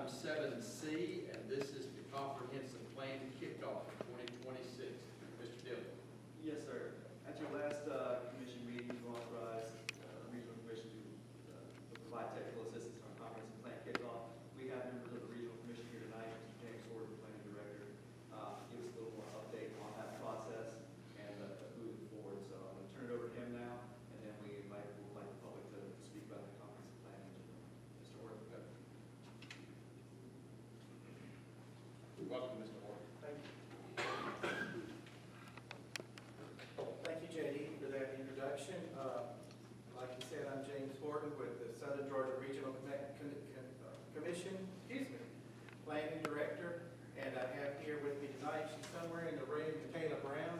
item 7C, and this is the comprehensive plan kickoff for 2026. Mr. Dillon. Yes, sir. At your last commission meeting, you authorized the regional commission to provide technical assistance on comprehensive plan kickoff. We have members of the regional commission here tonight. Mr. James Horton, planning director, give us a little more update on that process and moving forward. So I'm going to turn it over to him now, and then we'll invite the public to speak about the comprehensive plan. Mr. Horton. Welcome, Mr. Horton. Thank you. Thank you, JD, for that introduction. Like you said, I'm James Horton with the Southern Georgia Regional Commission, Planning Director, and I have here with me tonight, she's somewhere in the room, Michaela Brown.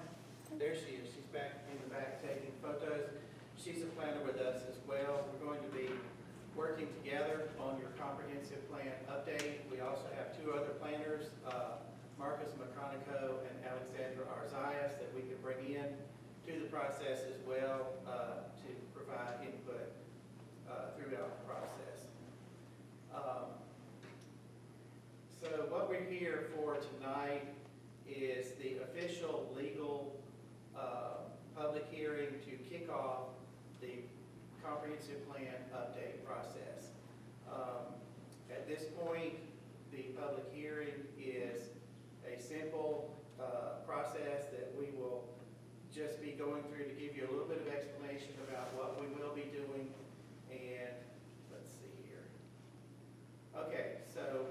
There she is. She's back in the back taking photos. She's a planner with us as well. We're going to be working together on your comprehensive plan update. We also have two other planners, Marcus McConico and Alexandra Arzias, that we can bring in to the process as well to provide input throughout the process. So what we're here for tonight is the official legal public hearing to kick off the comprehensive plan update process. At this point, the public hearing is a simple process that we will just be going through to give you a little bit of explanation about what we will be doing. And let's see here. Okay, so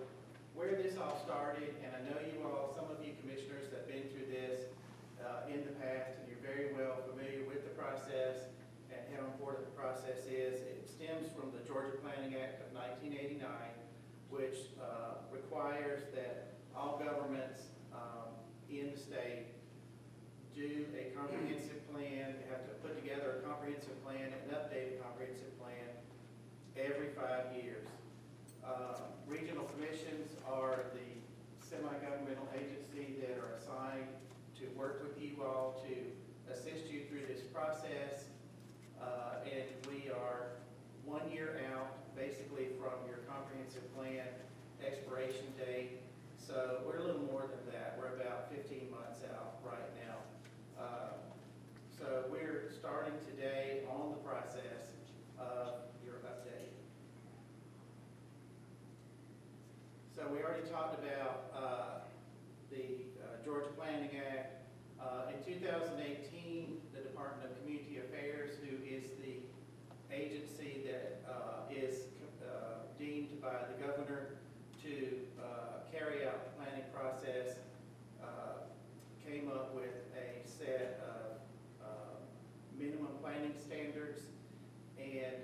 where this all started, and I know you all, some of you commissioners have been through this in the past, and you're very well familiar with the process and how important the process is. It stems from the Georgia Planning Act of 1989, which requires that all governments in the state do a comprehensive plan. They have to put together a comprehensive plan and update a comprehensive plan every 5 years. Regional commissions are the semi-governmental agency that are assigned to work with you all to assist you through this process. And we are 1 year out, basically, from your comprehensive plan expiration date. So we're a little more than that. We're about 15 months out right now. So we're starting today on the process of your update. So we already talked about the Georgia Planning Act. In 2018, the Department of Community Affairs, who is the agency that is deemed by the governor to carry out the planning process, came up with a set of minimum planning standards. And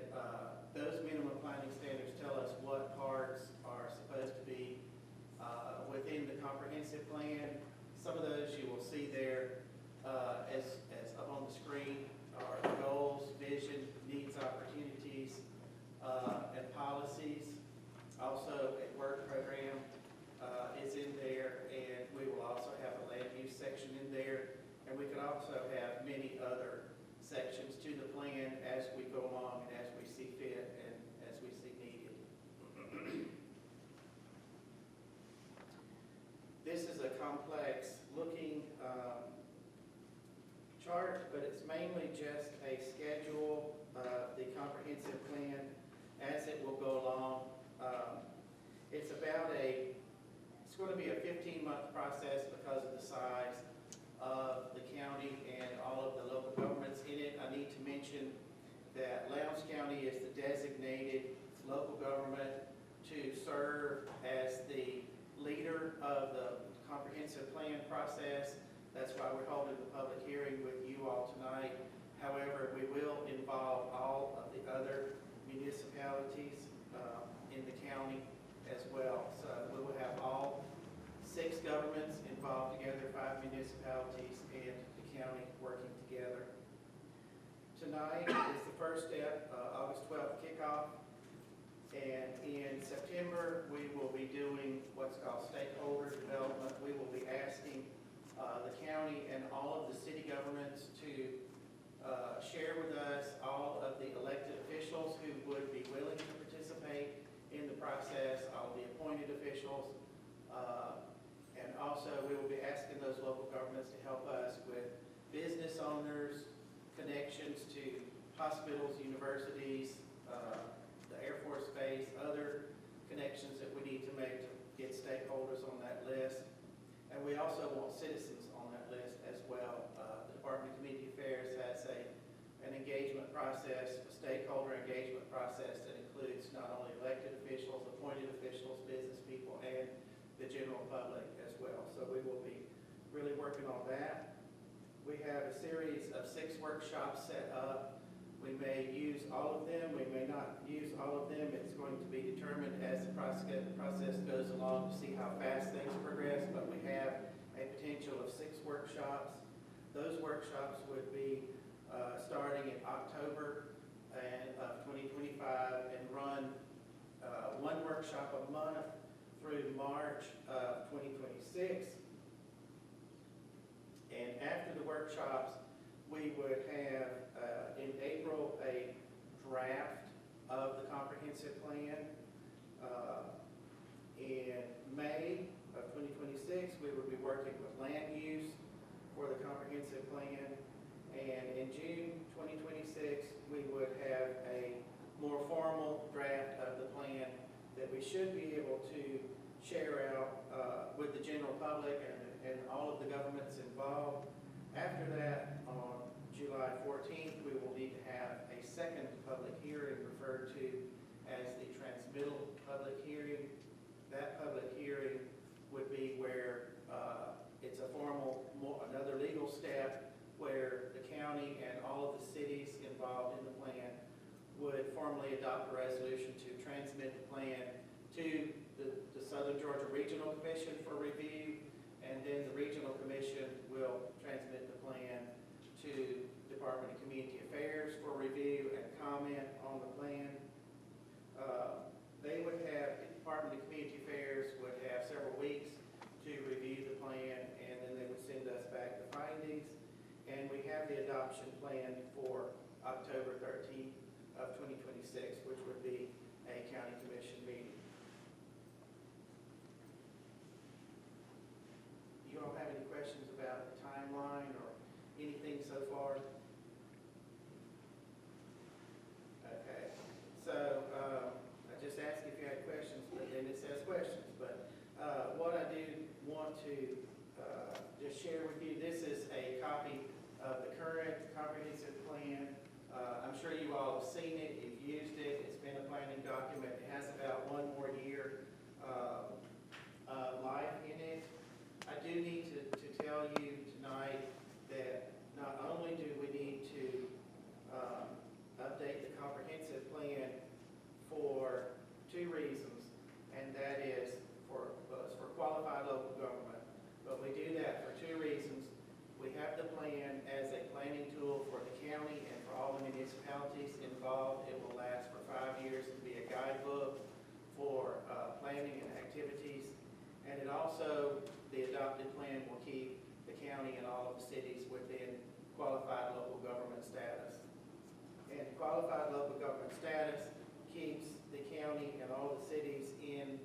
those minimum planning standards tell us what parts are supposed to be within the comprehensive plan. Some of those you will see there as up on the screen are goals, vision, needs, opportunities, and policies. Also, a work program is in there, and we will also have a land use section in there. And we could also have many other sections to the plan as we go along and as we see fit and as we see needed. This is a complex looking chart, but it's mainly just a schedule of the comprehensive plan as it will go along. It's going to be a 15-month process because of the size of the county and all of the local governments in it. I need to mention that Lowndes County is the designated local government to serve as the leader of the comprehensive plan process. That's why we're holding the public hearing with you all tonight. However, we will involve all of the other municipalities in the county as well. So we will have all 6 governments involved together, 5 municipalities, and the county working together. Tonight is the first step, August 12th kickoff. And in September, we will be doing what's called stakeholder development. We will be asking the county and all of the city governments to share with us all of the elected officials who would be willing to participate in the process, all the appointed officials, local governments to help us with business owners, connections to hospitals, universities, the Air Force Base, other connections that we need to make to get stakeholders on that list. And we also want citizens on that list as well. The Department of Community Affairs has an engagement process, a stakeholder engagement process that includes not only elected officials, appointed officials, business people, and the general public as well. So we will be really working on that. We have a series of 6 workshops set up. We may use all of them, we may not use all of them. It's going to be determined as the process goes along to see how fast things progress, but we have a potential of 6 workshops. Those workshops would be starting in October of 2025 and run 1 workshop a month through March of 2026. And after the workshops, we would have in April a draft of the comprehensive plan. In May of 2026, we would be working with land use for the comprehensive plan. And in June 2026, we would have a more formal draft of the plan that we should be able to share out with the general public and all of the governments involved. After that, on July 14th, we will need to have a second public hearing referred to as the transmittal public hearing. That public hearing would be where it's a formal, another legal step where the county and all of the cities involved in the plan would formally adopt a resolution to transmit the plan to the Southern Georgia Regional Commission for review, and then the Regional Commission will transmit the plan to Department of Community Affairs for review and comment on the plan. They would have, the Department of Community Affairs would have several weeks to review the plan, and then they would send us back the findings. And we have the adoption plan for October 13th of 2026, which would be a county commission meeting. Do you all have any questions about the timeline or anything so far? Okay, so I just asked if you had questions, but then it says questions. But what I do want to just share with you, this is a copy of the current comprehensive plan. I'm sure you all have seen it, you've used it, it's been a planning document. It has about 1 more year life in it. I do need to tell you tonight that not only do we need to update the comprehensive plan for 2 reasons, and that is for qualified local government, but we do that for 2 reasons. We have the plan as a planning tool for the county and for all the municipalities involved. It will last for 5 years and be a guidebook for planning and activities. And it also, the adopted plan will keep the county and all of the cities within qualified local government status. And qualified local government status keeps the county and all the cities in,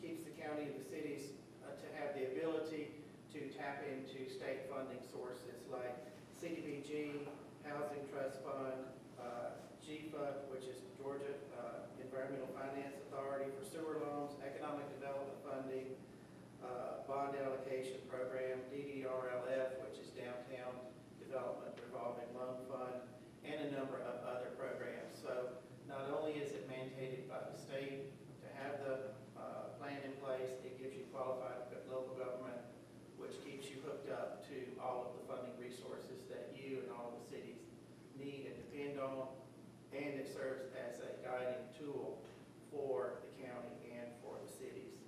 keeps the county and the cities to have the ability to tap into state funding sources like CDBG, Housing Trust Fund, GFA, which is Georgia Environmental Finance Authority for sewer loans, economic development funding, bond allocation program, DDRLF, which is Downtown Development Revolving Loan Fund, and a number of other programs. So not only is it mandated by the state to have the plan in place, it gives you qualified local government, which keeps you hooked up to all of the funding resources that you and all the cities need and depend on, and it serves as a guiding tool for the county and for the cities.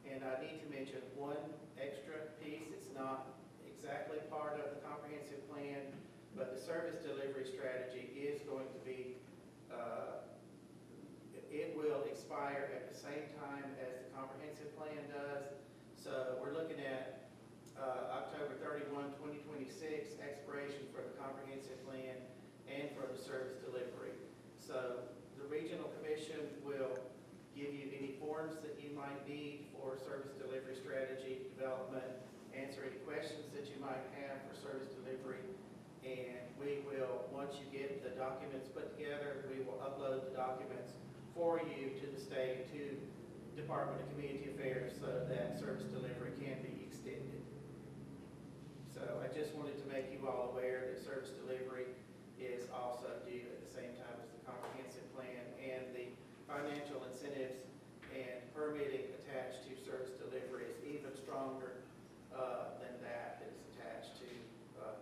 And I need to mention one extra piece. It's not exactly part of the comprehensive plan, but the service delivery strategy is going to be, it will expire at the same time as the comprehensive plan does. So we're looking at October 31, 2026 expiration for the comprehensive plan and for the service delivery. So the Regional Commission will give you any forms that you might need for for service delivery strategy development, answer any questions that you might have for service delivery. And we will, once you get the documents put together, we will upload the documents for you to the state, to Department of Community Affairs, so that service delivery can be extended. So I just wanted to make you all aware that service delivery is also due at the same time as the comprehensive plan, and the financial incentives and permitting attached to service delivery is even stronger than that is attached to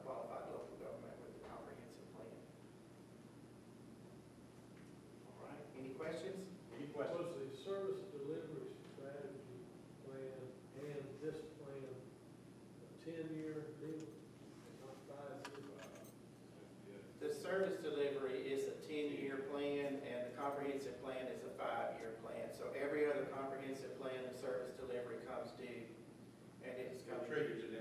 qualified local government with the comprehensive plan. All right, any questions? Any questions? Was the service delivery strategy plan and this plan a 10-year deal? Not 5 years? The service delivery is a 10-year plan, and the comprehensive plan is a 5-year plan. So every other comprehensive plan, the service delivery comes due, and it's It coming. triggers it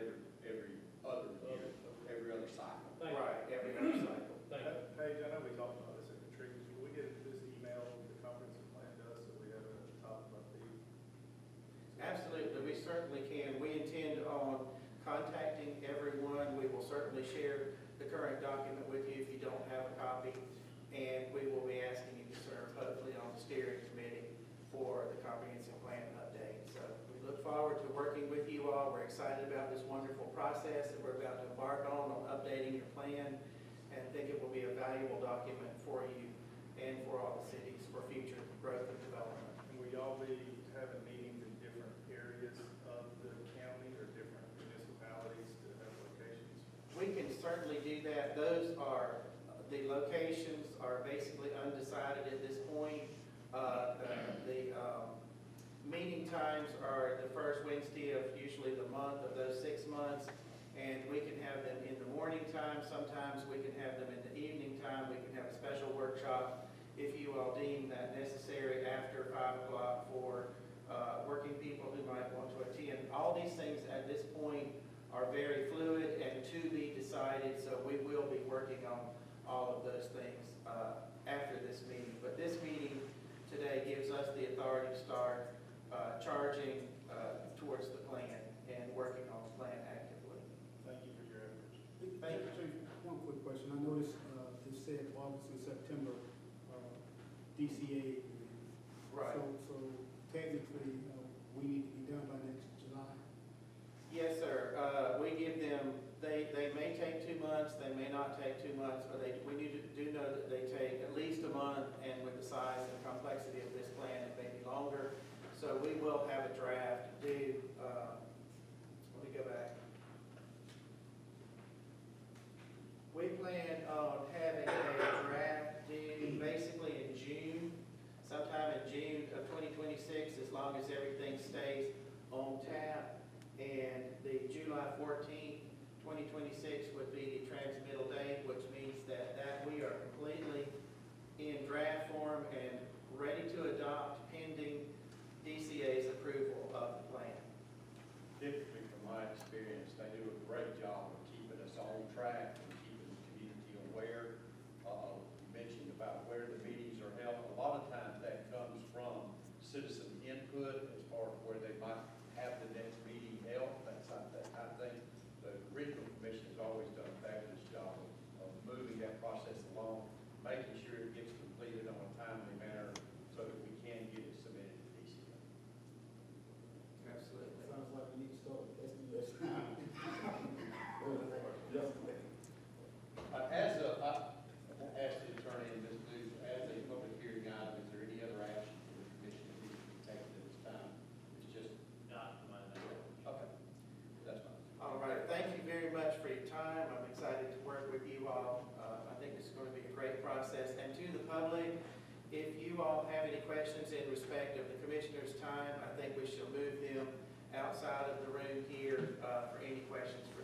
every other year, every other cycle. Thank you. Right, every other cycle. Thank you. Paige, I know we talked about this at the trees. Can we get this email the comprehensive plan does, so we have it at the top about the? Absolutely, we certainly can. We intend on contacting everyone. We will certainly share the current document with you if you don't have a copy. And we will be asking you to serve hopefully on the steering committee for the comprehensive plan update. So we look forward to working with you all. We're excited about this wonderful process that we're about to embark on updating your plan, and think it will be a valuable document for you and for all the cities for future growth and development. And will y'all be having meetings in different areas of the county or different municipalities to have locations? We can certainly do that. Those are, the locations are basically undecided at this point. The meeting times are the first Wednesday of usually the month of those 6 months, and we can have them in the morning time. Sometimes we can have them in the evening time. We can have a special workshop if you all deem that necessary after 5 o'clock for working people who might want to attend. All these things at this point are very fluid and to be decided, so we will be working on all of those things after this meeting. But this meeting today gives us the authority to start charging towards the plan and working on the plan actively. Thank you for your efforts. Thank you. Chief, one quick question. I noticed it said August and September DCA. Right. So technically, we need to be done by next July. Yes, sir. We give them, they may take 2 months, they may not take 2 months, but we do know that they take at least a month, and with the size and complexity of this plan, it may be longer. So we will have a draft due, let me go back. We plan on having a draft due basically in June, sometime in June of 2026, as long as everything stays on tap. And the July 14th, 2026 would be the transmittal date, which means that we are completely in draft form and ready to adopt pending DCA's approval of the plan. Typically, from my experience, they do a great job of keeping us on track and keeping the community aware. You mentioned about where the meetings are held. A lot of times that comes from citizen input as far as where they might have the next meeting held, that kind of thing. The regional commission has always done a fabulous job of moving that process along, making sure it gets completed on a timely manner so that we can get it submitted to DCA. Absolutely. Sounds like we need to start with SDS now. I asked the attorney in this news, as a public hearing item, is there any other action for the commission that needs to be taken at this time? It's just. Not my name. Okay, that's fine. All right, thank you very much for your time. I'm excited to work with you all. I think this is going to be a great process. And to the public, if you all have any questions in respect of the commissioner's time, I think we shall move them outside of the room here for any questions for